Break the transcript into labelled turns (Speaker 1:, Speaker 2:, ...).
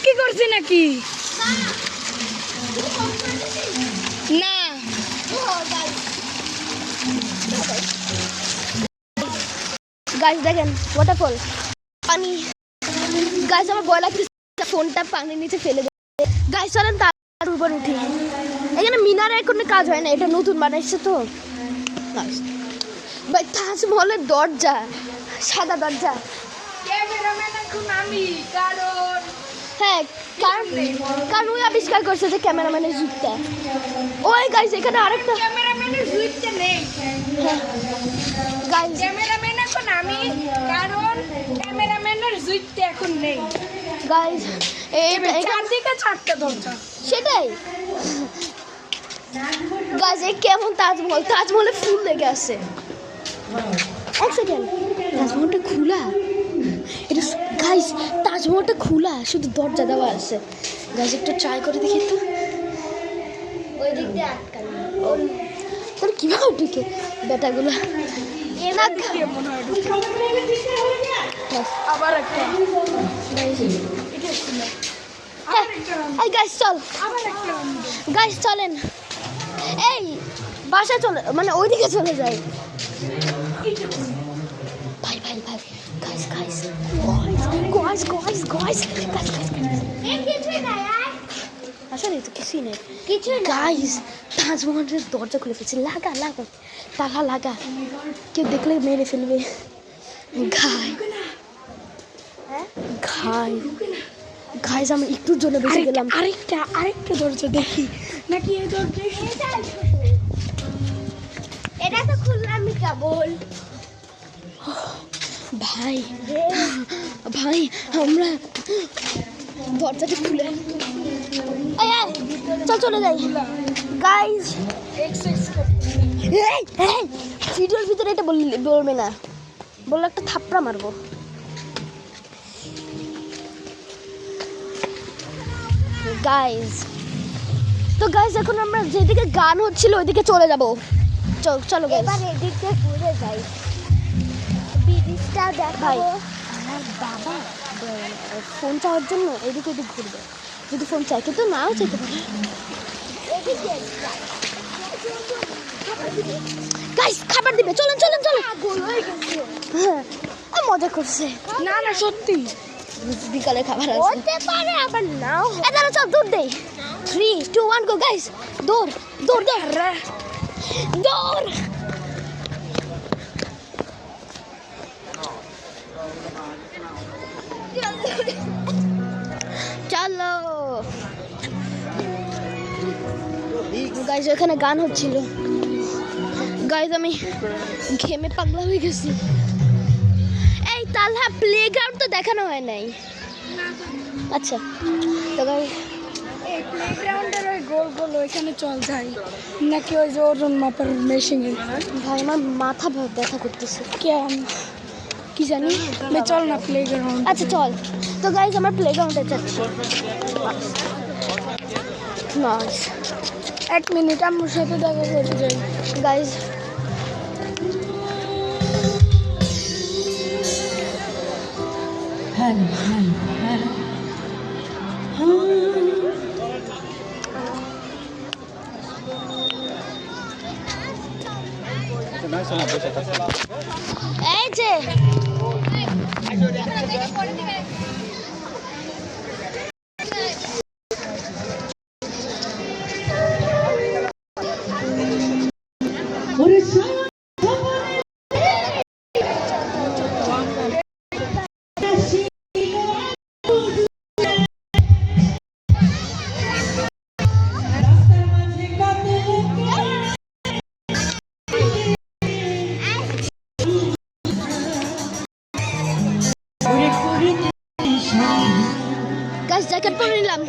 Speaker 1: কি করছে নাকি না
Speaker 2: গাইস দেখেন ওয়াটারফল পানি গাইস আমার ভয় লাগছে ফোনটা পানির নিচে ফেলে দেবে গাইস চলেন তার উপর উঠি এখানে মিনারের কোনো কাজ হয় না এটা নতুন বানাইছে তো ভাই তাজমহলের দরজা সাদা দরজা
Speaker 1: ক্যামেরাম্যান এখন আমি কারণ
Speaker 2: হ্যাঁ কারণ ওই আবিষ্কার করছে যে ক্যামেরাম্যানের জুতটা ওই গাইস এখানে আরেকটা
Speaker 1: ক্যামেরাম্যানের জুইতে নেই
Speaker 2: গাইস
Speaker 1: ক্যামেরাম্যান এখন আমি কারণ ক্যামেরাম্যানের জুইতে এখন নেই
Speaker 2: গাইস
Speaker 1: চারদিকে চারটা দরজা
Speaker 2: সেটাই গাইস এই কেমন তাজমহলে ফুল লেগে আছে এক সেকেন্ড তাজমহলটা খোলা এটা গাইস তাজমহলটা খোলা শুধু দরজা দেওয়া আছে গাইস একটু ট্রাই করে দেখি তো ওই দিক দিয়ে আটকানো তোর কীভাবে ঢুকে বেটাগুলো
Speaker 1: আবার একটা
Speaker 2: এই গাইস চল
Speaker 1: আবার একটা
Speaker 2: গাইস চলেন এই বাসা চলে মানে ওইদিকে চলে যাই ভাই ভাই ভাই guys guys guys guys guys আসলে তো কিছুই নেই গাইস তাজমহলের দরজা খুলে ফেলছে লাগা লাগা টাকা লাগা কেউ দেখলে মেরে ফেলবে ঘাই ঘাই গাইস আমি একটুর জন্য বেঁচে গেলাম
Speaker 1: আরেকটা দরজা দেখি নাকি এই দরজা
Speaker 2: এটা তো খুললাম কেবল ভাই ভাই আমরা দরজাটা খুলে চল চলে যাই গাইস ভিডিওর ভিতরে এটা বলবে না বললে একটা থাপড়া মারবো গাইস তো গাইস এখন আমরা যেদিকে গান হচ্ছিল ওইদিকে চলে যাব চলো গাইস এবার এদিকে ঘুরে যাই ব্রিজটা দেখাবো আমার বাবা ফোন চাওয়ার জন্য এদিকে এদিকে ঘুরবে যদি ফোন চাই কিন্তু নাও চাইতে পারে এদিকে গাইস খাবার দিবে চলেন চলেন চলেন হ্যাঁ মজা করছে
Speaker 1: না না সত্যি
Speaker 2: বিকালে খাবার আছে হতে পারে আবার নাও এদারা চল দৌড় দেই 3 2 1 গো গাইস দৌড় দৌড় দৌড় দৌড় চলো গাইস এখানে গান হচ্ছিল গাইস আমি ঘেমে পাগলা হয়ে গেছি এই তালহা প্লেগ্রাউন্ড তো দেখানো হয় নাই আচ্ছা তো গাইস
Speaker 1: এই প্লেগ্রাউন্ডের ওই গোল গোল ওইখানে চল যাই নাকি ওই যে ওজন মাপার মেশিনে
Speaker 2: ভাই আমার মাথা ব্যথা করতেছে
Speaker 1: কেন কি জানি চল না প্লেগ্রাউন্ড
Speaker 2: আচ্ছা চল তো গাইস আমরা প্লেগ্রাউন্ডে যাচ্ছি নাইস
Speaker 1: 1 মিনিট আমার সাথে দেখা করতে যাই
Speaker 2: গাইস এই যে গাইস জ্যাকেট পরে নিলাম